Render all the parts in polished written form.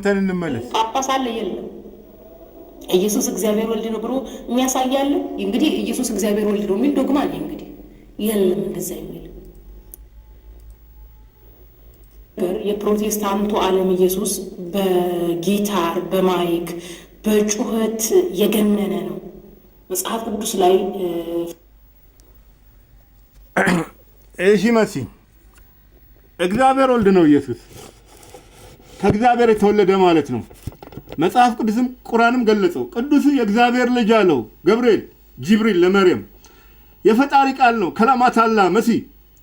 ተንንመለስ ጳጳስ አለ የለም ኢየሱስ እግዚአብሔር ወልድ ነው ብሎ የሚያሳያል። እንግዲህ ኢየሱስ እግዚአብሔር ወልድ ነው የሚል ዶግማ አለ። እንግዲህ የለም እንደዛ የሚል የፕሮቴስታንቱ ዓለም ኢየሱስ በጊታር በማይክ በጩኸት የገነነ ነው። መጽሐፍ ቅዱስ ላይ እሺ መሲ እግዚአብሔር ወልድ ነው ኢየሱስ ከእግዚአብሔር የተወለደ ማለት ነው። መጽሐፍ ቅዱስም ቁርአንም ገለጸው። ቅዱስ የእግዚአብሔር ልጅ አለው ገብርኤል ጅብሪል ለመርየም የፈጣሪ ቃል ነው። ከላማት አላህ መሲ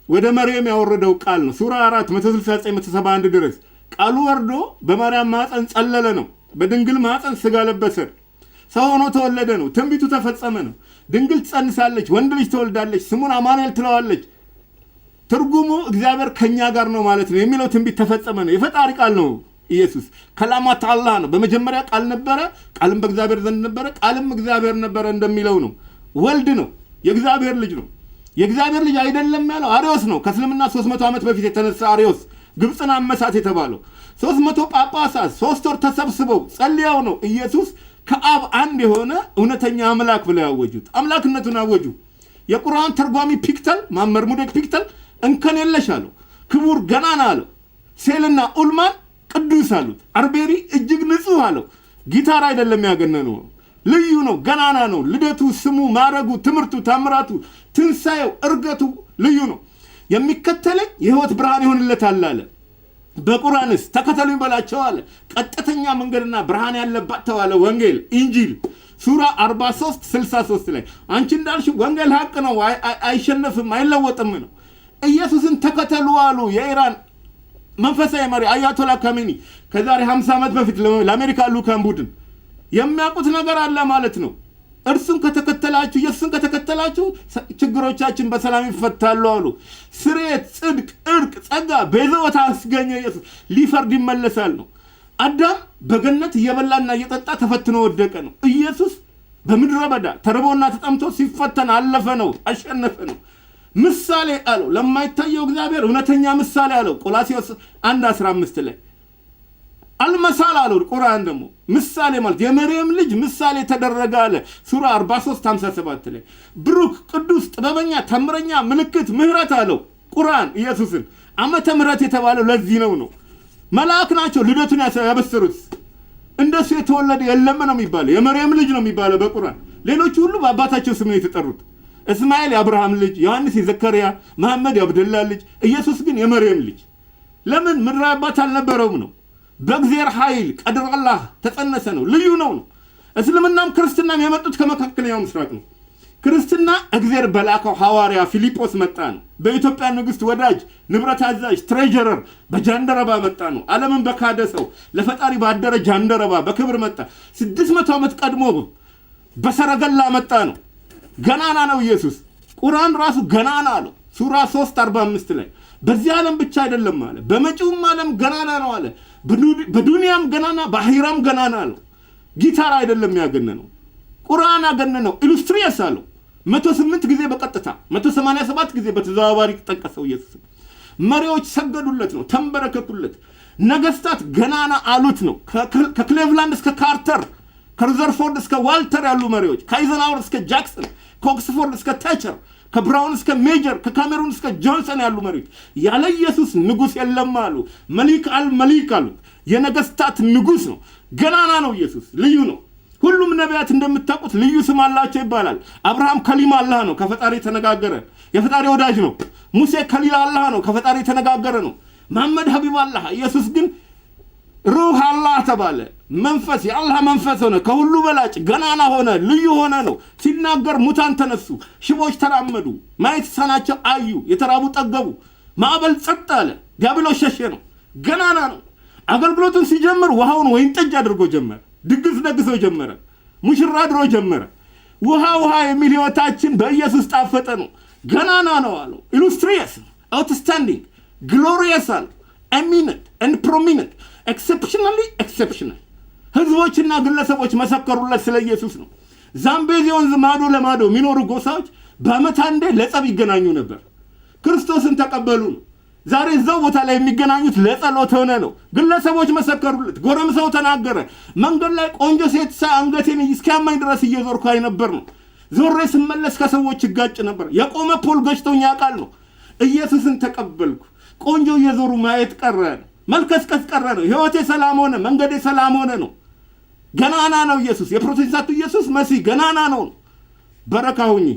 ወደ መርየም ያወረደው ቃል ነው። ሱራ 4 169-171 ድረስ ቃሉ ወርዶ በማርያም ማህፀን ጸለለ ነው። በድንግል ማህፀን ስጋ ለበሰ ሰው ሆኖ ተወለደ ነው። ትንቢቱ ተፈጸመ ነው። ድንግል ትጸንሳለች፣ ወንድ ልጅ ትወልዳለች፣ ስሙን አማኑኤል ትለዋለች። ትርጉሙ እግዚአብሔር ከኛ ጋር ነው ማለት ነው የሚለው ትንቢት ተፈጸመ ነው። የፈጣሪ ቃል ነው ኢየሱስ ከላማት አላህ ነው። በመጀመሪያ ቃል ነበረ፣ ቃልም በእግዚአብሔር ዘንድ ነበረ፣ ቃልም እግዚአብሔር ነበረ እንደሚለው ነው። ወልድ ነው፣ የእግዚአብሔር ልጅ ነው። የእግዚአብሔር ልጅ አይደለም ያለው አሪዮስ ነው። ከእስልምና 300 ዓመት በፊት የተነሳ አሪዮስ ግብፅን አመሳት የተባለው 300 ጳጳሳት 3 ወር ተሰብስበው ጸልያው ነው ኢየሱስ ከአብ አንድ የሆነ እውነተኛ አምላክ ብለው ያወጁት። አምላክነቱን አወጁ። የቁርአን ተርጓሚ ፒክተል ማመር ሙደክ ፒክተል እንከን የለሽ አለው። ክቡር ገናና አለው። ሴልና ኡልማን ቅዱስ አሉት። አርቤሪ እጅግ ንጹህ አለው። ጊታር አይደለም ያገነነው፣ ልዩ ነው፣ ገናና ነው። ልደቱ፣ ስሙ፣ ማረጉ፣ ትምህርቱ፣ ታምራቱ፣ ትንሳኤው፣ እርገቱ ልዩ ነው። የሚከተለኝ የህይወት ብርሃን ይሆንለታል አለ። በቁርአንስ ተከተሉኝ በላቸው አለ። ቀጥተኛ መንገድና ብርሃን ያለባት ተባለ። ወንጌል ኢንጂል ሱራ 43-63 ላይ አንቺ እንዳልሽ ወንጌል ሀቅ ነው፣ አይሸነፍም፣ አይለወጥም ነው። ኢየሱስን ተከተሉ አሉ የኢራን መንፈሳዊ መሪ አያቶላ ካሜኒ ከዛሬ 50 ዓመት በፊት ለአሜሪካ ልኡካን ቡድን የሚያውቁት ነገር አለ ማለት ነው። እርሱን ከተከተላችሁ ኢየሱስን ከተከተላችሁ ችግሮቻችን በሰላም ይፈታሉ አሉ። ስርየት፣ ጽድቅ፣ እርቅ፣ ጸጋ በዘወታ አስገኘ ኢየሱስ ሊፈርድ ይመለሳል ነው። አዳም በገነት እየበላና እየጠጣ ተፈትኖ ወደቀ ነው። ኢየሱስ በምድረ በዳ ተርቦና ተጠምቶ ሲፈተን አለፈ ነው፣ አሸነፈ ነው። ምሳሌ አለው ለማይታየው እግዚአብሔር እውነተኛ ምሳሌ አለው። ቆላስይስ 1:15 ላይ አልመሳል አለው። ቁርአን ደግሞ ምሳሌ ማለት የመርየም ልጅ ምሳሌ ተደረገ አለ። ሱራ 43-57 ላይ ብሩክ፣ ቅዱስ፣ ጥበበኛ፣ ተምረኛ፣ ምልክት፣ ምህረት አለው። ቁርአን ኢየሱስን ዓመተ ምህረት የተባለው ለዚህ ነው። መልአክ ናቸው ልደቱን ያበሰሩት። እንደሱ የተወለደ የለም ነው የሚባለው። የመርየም ልጅ ነው የሚባለው በቁርአን። ሌሎች ሁሉ በአባታቸው ስም ነው የተጠሩት። እስማኤል የአብርሃም ልጅ፣ ዮሐንስ የዘከርያ፣ መሐመድ የአብደላ ልጅ፣ ኢየሱስ ግን የመርየም ልጅ። ለምን? ምድራዊ አባት አልነበረውም ነው። በእግዚአብሔር ኃይል ቀድር አላህ ተጸነሰ ነው። ልዩ ነው። እስልምናም ክርስትናም የመጡት ከመካከለኛው ምስራቅ ነው። ክርስትና እግዚአብሔር በላከው ሐዋርያ ፊልጶስ መጣ ነው። በኢትዮጵያ ንግሥት ወዳጅ ንብረት አዛዥ ትሬጀረር በጃንደረባ መጣ ነው። ዓለምን በካደ ሰው ለፈጣሪ ባደረ ጃንደረባ በክብር መጣ። 600 ዓመት ቀድሞ በሰረገላ መጣ ነው። ገናና ነው ኢየሱስ። ቁርአን ራሱ ገናና አለው። ሱራ 3:45 ላይ በዚህ ዓለም ብቻ አይደለም አለ፣ በመጪውም ዓለም ገናና ነው አለ። በዱንያም ገናና በአኺራም ገናና አለው። ጊታር አይደለም ያገነነው፣ ቁርአን ያገነነው። ኢሉስትሪየስ አለው 108 ጊዜ በቀጥታ 187 ጊዜ በተዘዋዋሪ ተጠቀሰው ኢየሱስ። መሪዎች ሰገዱለት ነው፣ ተንበረከኩለት። ነገስታት ገናና አሉት ነው። ከክሌቭላንድ እስከ ካርተር፣ ከሩዘርፎርድ እስከ ዋልተር ያሉ መሪዎች፣ ከአይዘንሃወር እስከ ጃክሰን፣ ከኦክስፎርድ እስከ ታቸር፣ ከብራውን እስከ ሜጀር፣ ከካሜሩን እስከ ጆንሰን ያሉ መሪዎች ያለ ኢየሱስ ንጉስ የለም አሉ። መሊክ አልመሊክ አሉት። የነገስታት ንጉስ ነው። ገናና ነው ኢየሱስ። ልዩ ነው። ሁሉም ነቢያት እንደምታውቁት ልዩ ስም አላቸው ይባላል። አብርሃም ከሊማ አላህ ነው፣ ከፈጣሪ ተነጋገረ፣ የፈጣሪ ወዳጅ ነው። ሙሴ ከሊላ አላህ ነው፣ ከፈጣሪ ተነጋገረ ነው። መሐመድ ሀቢብ አላህ። ኢየሱስ ግን ሩህ አላህ ተባለ። መንፈስ የአላህ መንፈስ ሆነ። ከሁሉ በላጭ ገናና ሆነ፣ ልዩ ሆነ ነው። ሲናገር ሙታን ተነሱ፣ ሽቦች ተራመዱ፣ ማየት የተሳናቸው አዩ፣ የተራቡ ጠገቡ፣ ማዕበል ጸጥ አለ፣ ዲያብሎስ ሸሸ ነው። ገናና ነው። አገልግሎቱን ሲጀምር ውሃውን ወይን ጠጅ አድርጎ ጀመረ። ድግስ ደግሶ ጀመረ። ሙሽራ ድሮ ጀመረ። ውሃ የሚል ህይወታችን በኢየሱስ ጣፈጠ ነው። ገናና ነው አለው። ኢሉስትሪየስ፣ አውትስታንዲንግ፣ ግሎሪየስ አለው። ኤሚነንት ኤንድ ፕሮሚነንት፣ ኤክሰፕሽናሊ ኤክሰፕሽናል። ህዝቦችና ግለሰቦች መሰከሩለት ስለ ኢየሱስ ነው። ዛምቤዚ ወንዝ ማዶ ለማዶ የሚኖሩ ጎሳዎች በዓመት አንዴ ለጸብ ይገናኙ ነበር። ክርስቶስን ተቀበሉ ነው። ዛሬ እዛው ቦታ ላይ የሚገናኙት ለጸሎት ሆነ ነው። ግለሰቦች መሰከሩለት። ጎረምሳው ተናገረ። መንገድ ላይ ቆንጆ ሴት አንገቴን እስኪያማኝ ድረስ እየዞርኩ አይ ነበር ነው። ዞሬ ስመለስ ከሰዎች ይጋጭ ነበር። የቆመ ፖል ገጭቶኝ ያውቃል ነው። ኢየሱስን ተቀበልኩ። ቆንጆ እየዞሩ ማየት ቀረ፣ መልከስከስ ቀረ ነው። ህይወቴ ሰላም ሆነ፣ መንገዴ ሰላም ሆነ ነው። ገናና ነው ኢየሱስ። የፕሮቴስታንቱ ኢየሱስ መሲህ ገናና ነው። በረካ ሁኚ።